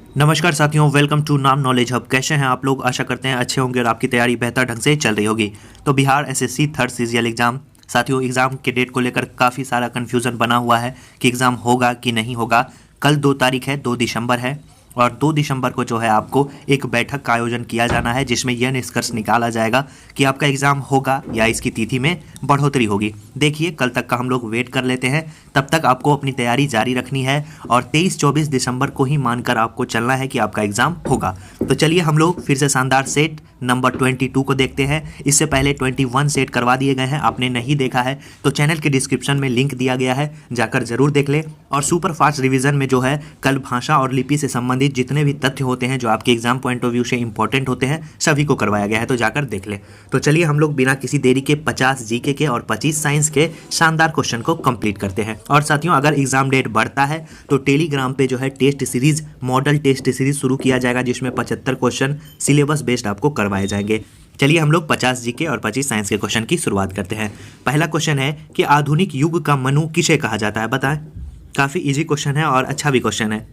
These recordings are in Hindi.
नमस्कार साथियों, वेलकम टू नाम नॉलेज हब। कैसे हैं आप लोग? आशा करते हैं अच्छे होंगे और आपकी तैयारी बेहतर ढंग से चल रही होगी। तो Bihar SSC third CGL exam साथियों, एग्जाम के डेट को लेकर काफ़ी सारा कन्फ्यूज़न बना हुआ है कि एग्ज़ाम होगा कि नहीं होगा। कल 2 तारीख है, 2 दिसंबर है और 2 दिसंबर को जो है आपको एक बैठक का आयोजन किया जाना है जिसमें यह निष्कर्ष निकाला जाएगा कि आपका एग्ज़ाम होगा या इसकी तिथि में बढ़ोतरी होगी। देखिए, कल तक का हम लोग वेट कर लेते हैं, तब तक आपको अपनी तैयारी जारी रखनी है और 23-24 दिसंबर को ही मानकर आपको चलना है कि आपका एग्ज़ाम होगा। तो चलिए हम लोग फिर से शानदार सेट नंबर 22 को देखते हैं। इससे पहले 21 सेट करवा दिए गए हैं, आपने नहीं देखा है तो चैनल के डिस्क्रिप्शन में लिंक दिया गया है, जाकर जरूर देख लें। और सुपर फास्ट रिवीजन में जो है कल भाषा और लिपि से संबंधित जितने भी तथ्य होते हैं जो आपके एग्जाम पॉइंट ऑफ व्यू से इंपॉर्टेंट होते हैं सभी को करवाया गया है, तो जाकर देख लें। तो चलिए हम लोग बिना किसी देरी के 50 जीके के और 25 साइंस के शानदार क्वेश्चन को कंप्लीट करते हैं। और साथियों, अगर एग्जाम डेट बढ़ता है तो टेलीग्राम पे जो है test series, model test series शुरू किया जाएगा जिसमें 75 क्वेश्चन सिलेबस बेस्ड आपको करवाए जाएंगे। चलिए हम लोग 50 जीके और 25 साइंस के क्वेश्चन की शुरुआत करते हैं। पहला क्वेश्चन है कि आधुनिक युग का मनु किसे कहा जाता है, बताएं। काफ़ी इजी क्वेश्चन है और अच्छा भी क्वेश्चन है।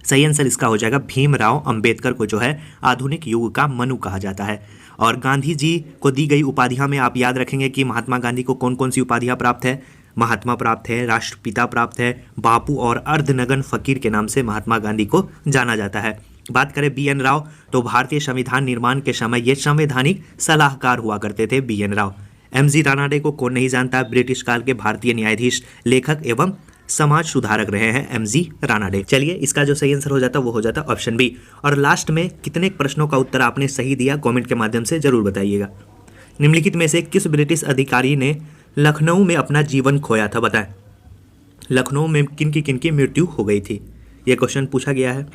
सही आंसर इसका हो जाएगा भीमराव अंबेडकर को जो है आधुनिक युग का मनु कहा जाता है। और गांधी जी को दी गई उपाधियां में आप याद रखेंगे कि महात्मा गांधी को कौन कौन सी उपाधियां प्राप्त है। महात्मा प्राप्त है, राष्ट्रपिता प्राप्त है, बापू और अर्धनगन फकीर के नाम से महात्मा गांधी को जाना जाता है। बात करें BN राव, तो भारतीय संविधान निर्माण के समय ये संवैधानिक सलाहकार हुआ करते थे BN राव। MG रानाडे को कौन नहीं जानता, ब्रिटिश काल के भारतीय न्यायाधीश, लेखक एवं समाज सुधारक रहे हैं MG रानाडे। चलिए इसका जो सही आंसर हो जाता वो हो जाता ऑप्शन बी। और लास्ट में कितने प्रश्नों का उत्तर आपने सही दिया कमेंट के माध्यम से जरूर बताइएगा। निम्नलिखित में से किस ब्रिटिश अधिकारी ने लखनऊ में अपना जीवन खोया था, बताएं। लखनऊ में किन की मृत्यु हो गई थी, यह क्वेश्चन पूछा गया है।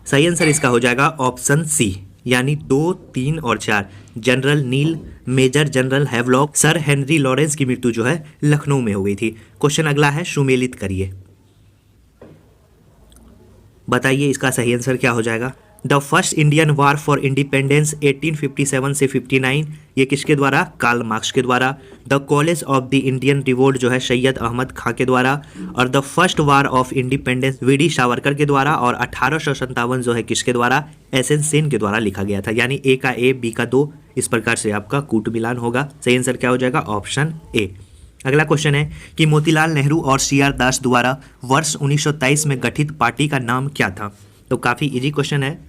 सही आंसर इसका हो जाएगा ऑप्शन सी, यानी 2, 3 और 4। General Neill, major general Havelock, sir Henry Lawrence की मृत्यु जो है लखनऊ में हो गई थी। क्वेश्चन अगला है, सुमेलित करिए। बताइए इसका सही आंसर क्या हो जाएगा। The first Indian war for independence 1857 से 59, ये किसके द्वारा? कार्ल मार्क्स के द्वारा। The college of the Indian revolt जो है सैयद अहमद खां के द्वारा। और the first war of independence V D Savarkar के द्वारा। और 1857 जो है किसके द्वारा? SN सेन के द्वारा लिखा गया था। यानी A का A, B का 2, इस प्रकार से आपका कूट मिलान होगा। सही आंसर क्या हो जाएगा? Option A। अगला क्वेश्चन है कि मोतीलाल नेहरू और CR दास द्वारा वर्ष 1923 में गठित पार्टी का नाम क्या था। तो काफ़ी इजी क्वेश्चन है।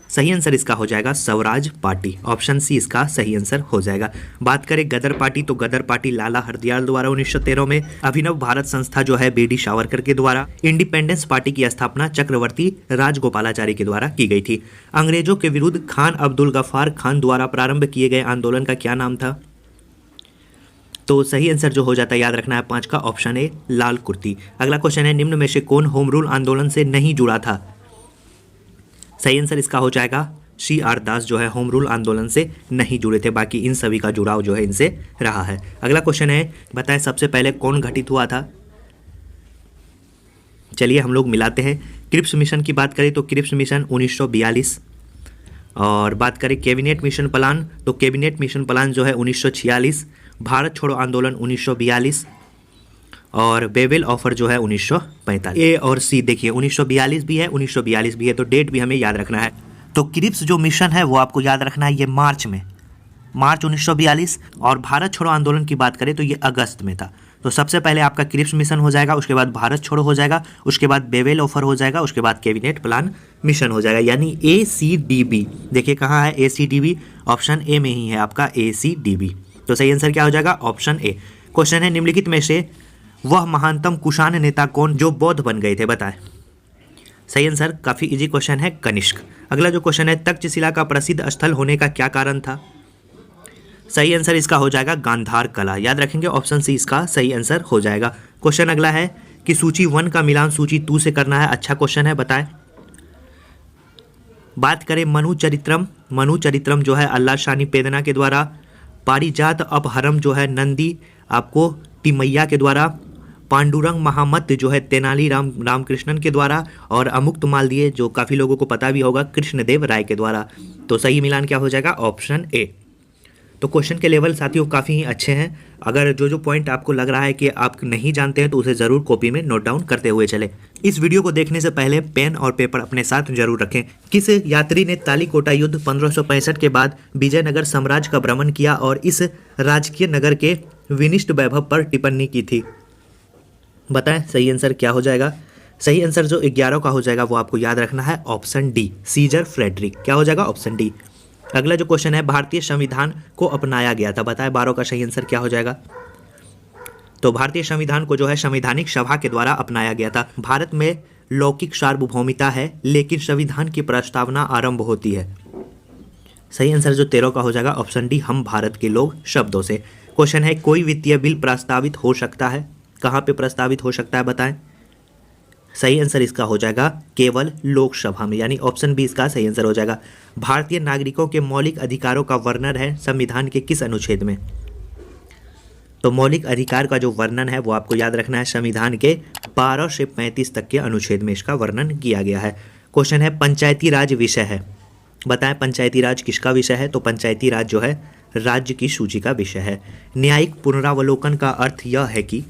सही आंसर इसका हो जाएगा स्वराज पार्टी। ऑप्शन सी इसका सही आंसर हो जाएगा। बात करें गदर पार्टी, तो गदर पार्टी लाला हरदयाल द्वारा 1913 में। अभिनव भारत संस्था जो है BD सावरकर के द्वारा। इंडिपेंडेंस पार्टी की स्थापना चक्रवर्ती राजगोपालाचारी के द्वारा की गई थी। अंग्रेजों के विरुद्ध खान अब्दुल गफ्फार खान द्वारा प्रारंभ किए गए आंदोलन का क्या नाम था। तो सही आंसर जो हो जाता है, याद रखना है 5 का, ऑप्शन ए लाल कुर्ती। अगला क्वेश्चन है, निम्न में से कौन होम रूल आंदोलन से नहीं जुड़ा था। सही आंसर इसका हो जाएगा CR दास जो है होम रूल आंदोलन से नहीं जुड़े थे, बाकी इन सभी का जुड़ाव जो है इनसे रहा है। अगला क्वेश्चन है, बताएं सबसे पहले कौन घटित हुआ था। चलिए हम लोग मिलाते हैं। क्रिप्स मिशन की बात करें तो क्रिप्स मिशन 1942। और बात करें कैबिनेट मिशन प्लान, तो कैबिनेट मिशन प्लान जो है 1946। भारत छोड़ो आंदोलन 1942 और बेबेल ऑफर जो है 1945। A और C देखिए 1942 भी है, 1942 भी है, तो डेट भी हमें याद रखना है। तो क्रिप्स जो मिशन है वो आपको याद रखना है, ये मार्च 1942। और भारत छोड़ो आंदोलन की बात करें तो ये अगस्त में था। तो सबसे पहले आपका क्रिप्स मिशन हो जाएगा, उसके बाद भारत छोड़ो हो जाएगा, उसके बाद बेबेल ऑफर हो जाएगा, उसके बाद कैबिनेट प्लान मिशन हो जाएगा। यानी ACDB देखिए कहाँ है ACDB, ऑप्शन ए में ही है आपका ACDB। तो सही आंसर क्या हो जाएगा? Option A. क्वेश्चन है, निम्नलिखित में से वह महानतम कुषाण नेता कौन जो बौद्ध बन गए थे, बताएं। सही आंसर काफ़ी इजी क्वेश्चन है, कनिष्क। अगला जो क्वेश्चन है, तक्षशिला का प्रसिद्ध स्थल होने का क्या कारण था। सही आंसर इसका हो जाएगा गांधार कला। याद रखेंगे, ऑप्शन सी इसका सही आंसर हो जाएगा। क्वेश्चन अगला है कि सूची 1 का मिलान सूची 2 से करना है। अच्छा क्वेश्चन है, बताएं। बात करें मनु चरित्रम जो है अल्लाह शानी पेदना के द्वारा। पारिजात अपहरम जो है नंदी आपको तिमैया के द्वारा। पांडुरंग महामत जो है तेनाली रामकृष्णन के द्वारा। और अमुक्त मालदीय जो काफ़ी लोगों को पता भी होगा कृष्णदेव राय के द्वारा। तो सही मिलान क्या हो जाएगा? Option A. तो क्वेश्चन के लेवल साथियों काफ़ी ही अच्छे हैं। अगर जो पॉइंट आपको लग रहा है कि आप नहीं जानते हैं तो उसे ज़रूर कॉपी में नोट डाउन करते हुए चले। इस वीडियो को देखने से पहले पेन और पेपर अपने साथ जरूर रखें। किस यात्री ने तालीकोटा युद्ध 1565 के बाद विजयनगर साम्राज्य का भ्रमण किया और इस राजकीय नगर के विनिष्ट वैभव पर टिप्पणी की थी? बताएं सही आंसर क्या हो जाएगा। सही आंसर जो 11 का हो जाएगा वो आपको याद रखना है, ऑप्शन डी, सीजर फ्रेडरिक। क्या हो जाएगा? Option D. अगला जो क्वेश्चन है, भारतीय संविधान को अपनाया गया था, बताएं 12 का सही आंसर क्या हो जाएगा। तो भारतीय संविधान को जो है संवैधानिक सभा के द्वारा अपनाया गया था। भारत में लौकिक सार्वभौमिता है लेकिन संविधान की प्रस्तावना आरंभ होती है। सही आंसर जो 13 का हो जाएगा, ऑप्शन डी, हम भारत के लोग शब्दों से। क्वेश्चन है, कोई वित्तीय बिल प्रस्तावित हो सकता है, कहाँ पे प्रस्तावित हो सकता है बताएं। सही आंसर इसका हो जाएगा केवल लोकसभा में, यानी ऑप्शन बी इसका सही आंसर हो जाएगा। भारतीय नागरिकों के मौलिक अधिकारों का वर्णन है संविधान के किस अनुच्छेद में? तो मौलिक अधिकार का जो वर्णन है वो आपको याद रखना है संविधान के 12 से 35 तक के अनुच्छेद में इसका वर्णन किया गया है। क्वेश्चन है, पंचायती राज विषय है, बताएं पंचायती राज किसका विषय है? तो पंचायती राज जो है राज्य की सूची का विषय है। न्यायिक पुनरावलोकन का अर्थ यह है कि,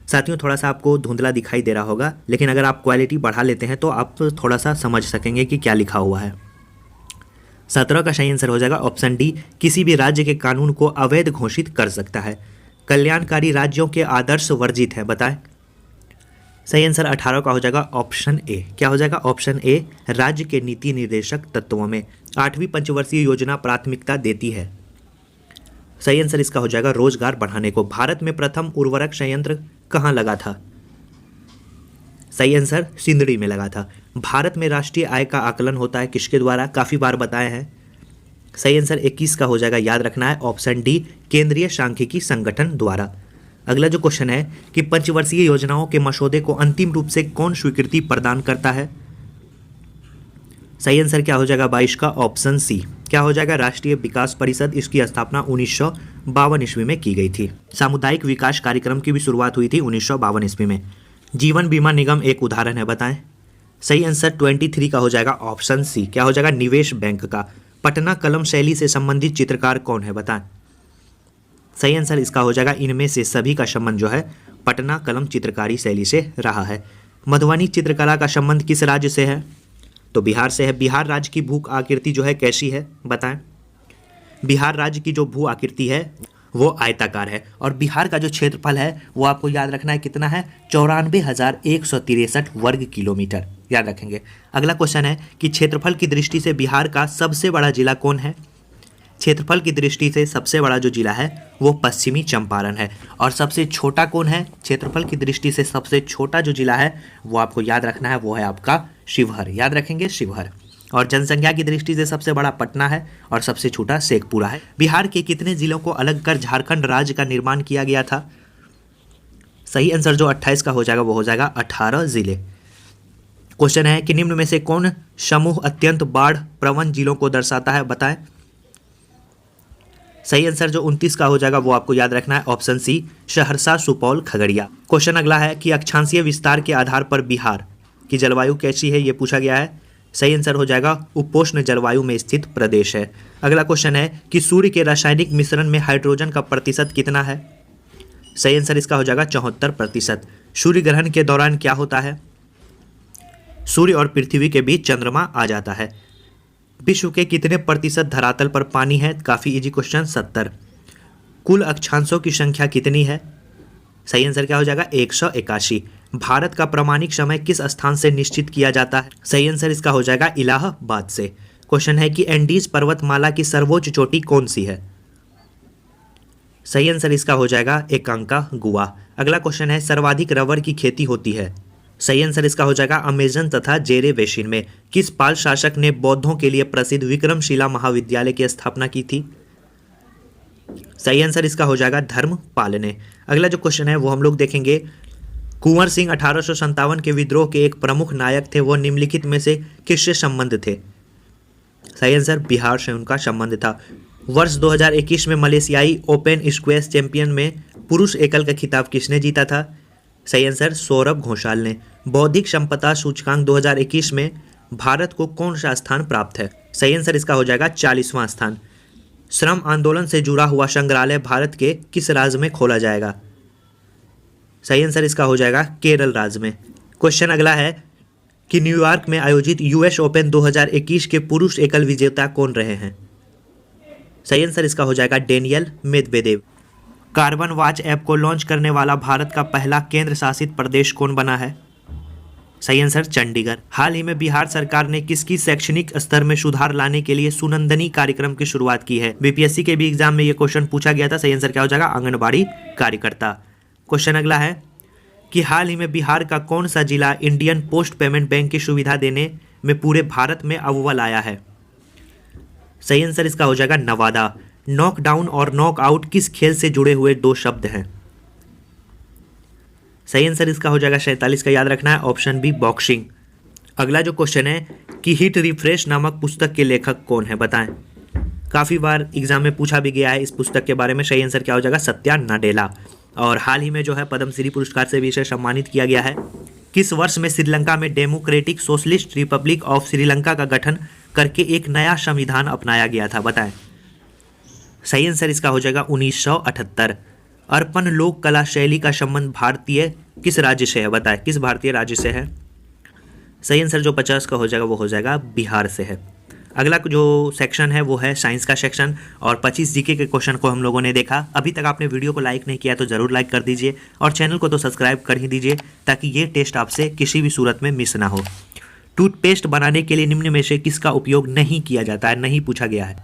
साथियों थोड़ा सा आपको धुंधला दिखाई दे रहा होगा लेकिन अगर आप क्वालिटी बढ़ा लेते हैं तो आप थोड़ा सा समझ सकेंगे कि क्या लिखा हुआ है। 17 का सही आंसर हो जाएगा ऑप्शन डी, किसी भी राज्य के कानून को अवैध घोषित कर सकता है। कल्याणकारी राज्यों के आदर्श वर्जित है, बताएं। सही आंसर 18 का हो जाएगा ऑप्शन ए। क्या हो जाएगा? ऑप्शन ए, राज्य के नीति निर्देशक तत्वों में 8वीं पंचवर्षीय योजना प्राथमिकता देती है। सही आंसर इसका हो जाएगा रोजगार बढ़ाने को। भारत में प्रथम उर्वरक संयंत्र कहाँ लगा था? सही आंसर सिंदड़ी में लगा था। भारत में राष्ट्रीय आय का आकलन होता है किसके द्वारा? काफ़ी बार बताए हैं। सही आंसर 21 का हो जाएगा, याद रखना है, ऑप्शन डी, केंद्रीय सांख्यिकी संगठन द्वारा। अगला जो क्वेश्चन है कि पंचवर्षीय योजनाओं के मसौदे को अंतिम रूप से कौन स्वीकृति प्रदान करता है? सही आंसर क्या हो जाएगा 22 का, ऑप्शन सी। क्या हो जाएगा? राष्ट्रीय विकास परिषद। इसकी स्थापना 1952 ईस्वी में की गई थी। सामुदायिक विकास कार्यक्रम की भी शुरुआत हुई थी 1952 ईस्वी में। जीवन बीमा निगम एक उदाहरण है, बताएं। सही आंसर 23 का हो जाएगा, ऑप्शन सी। क्या हो जाएगा? निवेश बैंक का। पटना कलम शैली से संबंधित चित्रकार कौन है, बताएं। सही आंसर इसका हो जाएगा इनमें से सभी का संबंध जो है पटना कलम चित्रकारी शैली से रहा है। मधुबनी चित्रकला का संबंध किस राज्य से है? तो बिहार से है। बिहार राज्य की भू आकृति जो है कैसी है, बताएं। बिहार राज्य की जो भू आकृति है वो आयताकार है और बिहार का जो क्षेत्रफल है वो आपको याद रखना है कितना है, 94,163 वर्ग किलोमीटर, याद रखेंगे। अगला क्वेश्चन है कि क्षेत्रफल की दृष्टि से बिहार का सबसे बड़ा जिला कौन है? क्षेत्रफल की दृष्टि से सबसे बड़ा जो जिला है वो पश्चिमी चंपारण है। और सबसे छोटा कौन है? क्षेत्रफल की दृष्टि से सबसे छोटा जो जिला है वो आपको याद रखना है, वो है आपका शिवहर, याद रखेंगे शिवहर। और जनसंख्या की दृष्टि से सबसे बड़ा पटना है और सबसे छोटा शेखपुरा है। बिहार के कितने जिलों को अलग कर झारखंड राज्य का निर्माण किया गया था? सही आंसर जो 28 का हो जाएगा वो हो जाएगा 18 जिले। क्वेश्चन है कि निम्न में से कौन समूह अत्यंत बाढ़ प्रवण जिलों को दर्शाता है, बताएं। सही आंसर जो 29 का हो जाएगा वो आपको याद रखना है, option C, Saharsa, Supaul, Khagaria. Question अगला है कि अक्षांशीय विस्तार के आधार पर बिहार की जलवायु कैसी है, ये पूछा गया है। सही आंसर हो जाएगा उपोष्ण जलवायु में स्थित प्रदेश है। अगला क्वेश्चन है कि सूर्य के रासायनिक मिश्रण में हाइड्रोजन का प्रतिशत कितना है? सही आंसर इसका हो जाएगा 74%। सूर्य ग्रहण के दौरान क्या होता है? सूर्य और पृथ्वी के बीच चंद्रमा आ जाता है। विश्व के कितने प्रतिशत धरातल पर पानी है? काफी इजी क्वेश्चन, 70। कुल अक्षांशों की संख्या कितनी है? सही आंसर क्या हो जाएगा 181। भारत का प्रामाणिक समय किस स्थान से निश्चित किया जाता है? सही आंसर इसका हो जाएगा इलाहाबाद से। क्वेश्चन है कि एंडीज पर्वतमाला की सर्वोच्च चोटी कौन सी है? सही आंसर इसका हो जाएगा एकांकागुआ। अगला क्वेश्चन है सर्वाधिक रबर की खेती होती है। सही आंसर इसका हो जाएगा अमेजन तथा जेरे बेसिन में। किस पाल शासक ने बौद्धों के लिए प्रसिद्ध विक्रमशिला महाविद्यालय की स्थापना की थी? सही आंसर इसका हो जाएगा धर्मपाल ने। अगला जो क्वेश्चन है वो हम लोग देखेंगे, कुंवर सिंह 1857 के विद्रोह के एक प्रमुख नायक थे, वो निम्नलिखित में से किससे संबंध थे? सही आंसर बिहार से उनका संबंध था। वर्ष 2021 में मलेशियाई ओपन स्क्वैश चैंपियन में पुरुष एकल का खिताब किसने जीता था? सही आंसर सौरभ घोषाल ने। बौद्धिक संपदा सूचकांक 2021 में भारत को कौन सा स्थान प्राप्त है? सही आंसर इसका हो जाएगा 40वां स्थान। श्रम आंदोलन से जुड़ा हुआ संग्रहालय भारत के किस राज्य में खोला जाएगा? सही आंसर इसका हो जाएगा केरल राज्य में। क्वेश्चन अगला है कि न्यूयॉर्क में आयोजित यूएस ओपन 2021 के पुरुष एकल विजेता कौन रहे हैं? सही आंसर इसका हो जाएगा Daniel Medvedev. Carbon watch app को लॉन्च करने वाला भारत का पहला केंद्र शासित प्रदेश कौन बना है? सही आंसर चंडीगढ़। हाल ही में बिहार सरकार ने किसकी शैक्षणिक स्तर में सुधार लाने के लिए सुनंदनी कार्यक्रम की शुरुआत की है? बीपीएससी के भी एग्जाम में यह क्वेश्चन पूछा गया था। सही आंसर क्या हो जाएगा? आंगनबाड़ी कार्यकर्ता। क्वेश्चन अगला है कि हाल ही में बिहार का कौन सा जिला इंडियन पोस्ट पेमेंट बैंक की सुविधा देने में पूरे भारत में अव्वल आया है? सही आंसर इसका हो जाएगा नवादा। नॉकडाउन और नॉकआउट किस खेल से जुड़े हुए दो शब्द हैं? सही आंसर इसका हो जाएगा 47 का याद रखना है, ऑप्शन बी बॉक्सिंग। अगला जो क्वेश्चन है कि हिट रिफ्रेश नामक पुस्तक के लेखक कौन है, बताएं। काफ़ी बार एग्जाम में पूछा भी गया है इस पुस्तक के बारे में। सही आंसर क्या हो जाएगा? सत्या नाडेला। और हाल ही में जो है पद्मश्री पुरस्कार से भी इसे सम्मानित किया गया है। किस वर्ष में श्रीलंका में democratic socialist Republic of Sri Lanka का गठन करके एक नया संविधान अपनाया गया था, बताएं। सही आंसर इसका हो जाएगा 1978। अर्पण लोक कला शैली का संबंध भारतीय किस राज्य से है, बताएं। किस भारतीय राज्य से है? सही आंसर जो 50 का हो जाएगा वो हो जाएगा बिहार से है। अगला जो सेक्शन है वो है साइंस का सेक्शन और 25 जीके के क्वेश्चन को हम लोगों ने देखा। अभी तक आपने वीडियो को लाइक नहीं किया तो ज़रूर लाइक कर दीजिए और चैनल को तो सब्सक्राइब कर ही दीजिए ताकि ये टेस्ट आपसे किसी भी सूरत में मिस ना हो। टूथपेस्ट बनाने के लिए निम्न में से किसका उपयोग नहीं किया जाता है? नहीं पूछा गया है।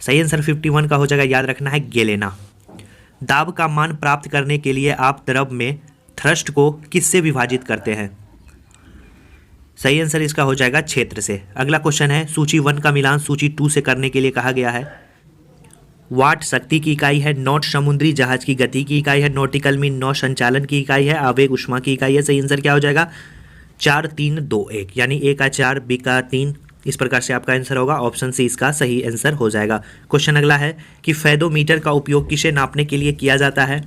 सही आंसर 51 का हो जाएगा, याद रखना है गेलेना। दाब का मान प्राप्त करने के लिए आप द्रव में थ्रस्ट को किससे विभाजित करते हैं? सही आंसर इसका हो जाएगा क्षेत्र से। अगला क्वेश्चन है सूची 1 का मिलान सूची 2 से करने के लिए कहा गया है। वाट शक्ति की इकाई है, नॉट समुद्री जहाज की गति की इकाई है, नॉटिकल मीन नौ संचालन की इकाई है, आवेग उष्मा की इकाई है। सही आंसर क्या हो जाएगा? 4 3 2 1, यानी ए का 4 बी का 3, इस प्रकार से आपका आंसर होगा। ऑप्शन सी इसका सही आंसर हो जाएगा। क्वेश्चन अगला है कि फेदोमीटर का उपयोग किसे नापने के लिए किया जाता है?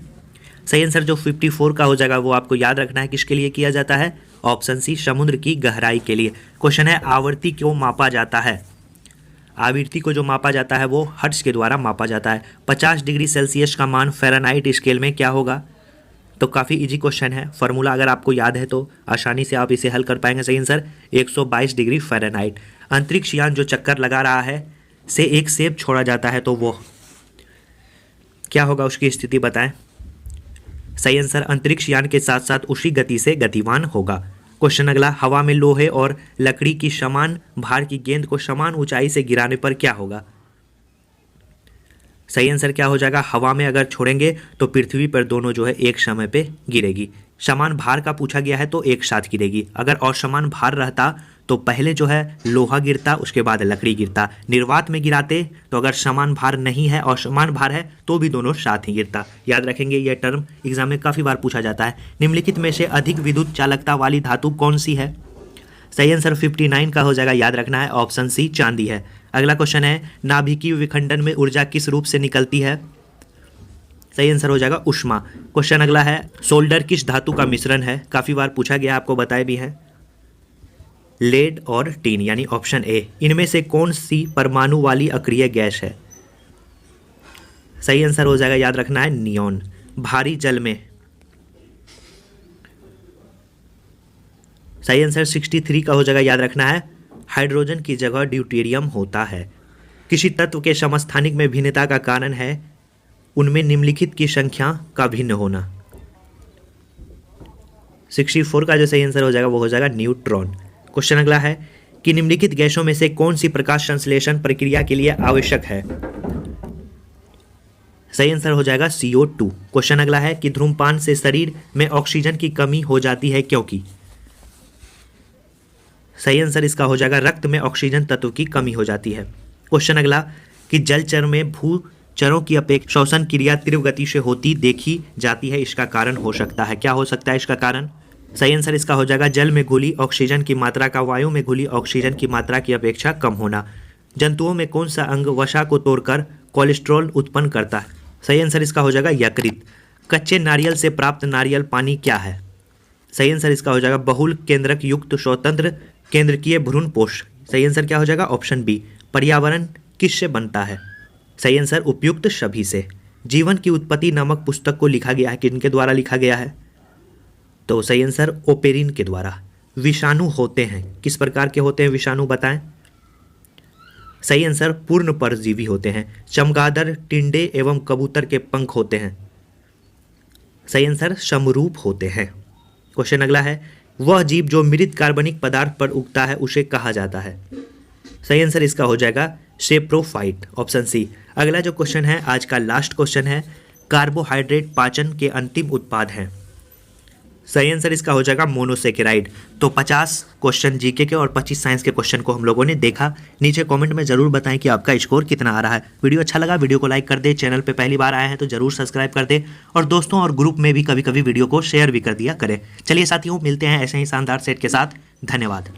सही आंसर जो 54 का हो जाएगा वो आपको याद रखना है किसके लिए किया जाता है? ऑप्शन सी समुद्र की गहराई के लिए। क्वेश्चन है आवृत्ति क्यों मापा जाता है? आवृत्ति को जो मापा जाता है वो हर्ट्ज के द्वारा मापा जाता है। 50 डिग्री सेल्सियस का मान फ़ारेनहाइट स्केल में क्या होगा? तो काफ़ी इजी क्वेश्चन है, फार्मूला अगर आपको याद है तो आसानी से आप इसे हल कर पाएंगे। सही आंसर 122 डिग्री फ़ारेनहाइट। अंतरिक्ष यान जो चक्कर लगा रहा है से एक सेब छोड़ा जाता है तो वो क्या होगा, उसकी स्थिति बताएं। सही आंसर अंतरिक्ष यान के साथ साथ उसी गति से गतिमान होगा। क्वेश्चन अगला, हवा में लोहे और लकड़ी की समान भार की गेंद को समान ऊंचाई से गिराने पर क्या होगा? सही आंसर क्या हो जाएगा? हवा में अगर छोड़ेंगे तो पृथ्वी पर दोनों जो है एक समय पे गिरेगी। समान भार का पूछा गया है तो एक साथ गिरेगी। अगर असमान भार रहता तो पहले जो है लोहा गिरता, उसके बाद लकड़ी गिरता। निर्वात में गिराते तो अगर समान भार नहीं है और समान भार है तो भी दोनों साथ ही गिरता। याद रखेंगे, यह टर्म एग्जाम में काफ़ी बार पूछा जाता है। निम्नलिखित में से अधिक विद्युत चालकता वाली धातु कौन सी है? सही आंसर 59 का हो जाएगा, याद रखना है। ऑप्शन सी चांदी है। अगला क्वेश्चन है नाभिकीय विखंडन में ऊर्जा किस रूप से निकलती है? सही आंसर हो जाएगा ऊष्मा। क्वेश्चन अगला है सोल्डर किस धातु का मिश्रण है? काफ़ी बार पूछा गया, आपको बताए भी हैं। लेड और टीन, यानी ऑप्शन ए। इनमें से कौन सी परमाणु वाली अक्रिय गैस है? सही आंसर हो जाएगा, याद रखना है नियॉन। भारी जल में सही आंसर 63 का हो जाएगा, याद रखना है हाइड्रोजन की जगह ड्यूटेरियम होता है। किसी तत्व के समस्थानिक में भिन्नता का कारण है उनमें निम्नलिखित की संख्या का भिन्न होना। 64 का जो सही आंसर हो जाएगा वो हो जाएगा न्यूट्रॉन। क्वेश्चन अगला है कि निम्नलिखित गैसों में से कौन सी प्रकाश संश्लेषण प्रक्रिया के लिए आवश्यक है? सही आंसर हो जाएगा CO2। क्वेश्चन अगला है कि धूम्रपान से शरीर में ऑक्सीजन की कमी हो जाती है क्योंकि? सही आंसर इसका हो जाएगा रक्त में ऑक्सीजन तत्व की कमी हो जाती है। क्वेश्चन अगला कि जलचर में भूचरों की अपेक्षा श्वसन क्रिया तीव्र गति से होती देखी जाती है, इसका कारण हो सकता है? क्या हो सकता है इसका कारण? सही आंसर इसका हो जाएगा जल में घुली ऑक्सीजन की मात्रा का वायु में घुली ऑक्सीजन की मात्रा की अपेक्षा कम होना। जंतुओं में कौन सा अंग वसा को तोड़कर कोलेस्ट्रॉल उत्पन्न करता है? सही आंसर इसका हो जाएगा यकृत। कच्चे नारियल से प्राप्त नारियल पानी क्या है? सही आंसर इसका हो जाएगा बहुल केंद्रक युक्त स्वतंत्र केंद्रकीय भ्रूणपोष। सही आंसर क्या हो जाएगा? Option B. पर्यावरण किससे बनता है? सही आंसर उपयुक्त सभी से। जीवन की उत्पत्ति नामक पुस्तक को लिखा गया है, किनके द्वारा लिखा गया है? तो सही आंसर ओपेरिन के द्वारा। विषाणु होते हैं, किस प्रकार के होते हैं विषाणु बताएं? सही आंसर पूर्ण परजीवी होते हैं। चमगादड़, टिंडे एवं कबूतर के पंख होते हैं। सही आंसर समरूप होते हैं। क्वेश्चन अगला है, वह जीव जो मृत कार्बनिक पदार्थ पर उगता है उसे कहा जाता है। सही आंसर इसका हो जाएगा सेप्रोफाइट, ऑप्शन सी। अगला जो क्वेश्चन है, आज का लास्ट क्वेश्चन है, कार्बोहाइड्रेट पाचन के अंतिम उत्पाद हैं। सही आंसर इसका हो जाएगा मोनोसेकेराइड। तो 50 क्वेश्चन जीके के और 25 साइंस के क्वेश्चन को हम लोगों ने देखा। नीचे कमेंट में जरूर बताएं कि आपका स्कोर कितना आ रहा है। वीडियो अच्छा लगा, वीडियो को लाइक कर दे, चैनल पे पहली बार आए हैं तो जरूर सब्सक्राइब कर दे, और दोस्तों और ग्रुप में भी कभी कभी वीडियो को शेयर भी कर दिया करें। चलिए साथियों, मिलते हैं ऐसे ही शानदार सेट के साथ। धन्यवाद।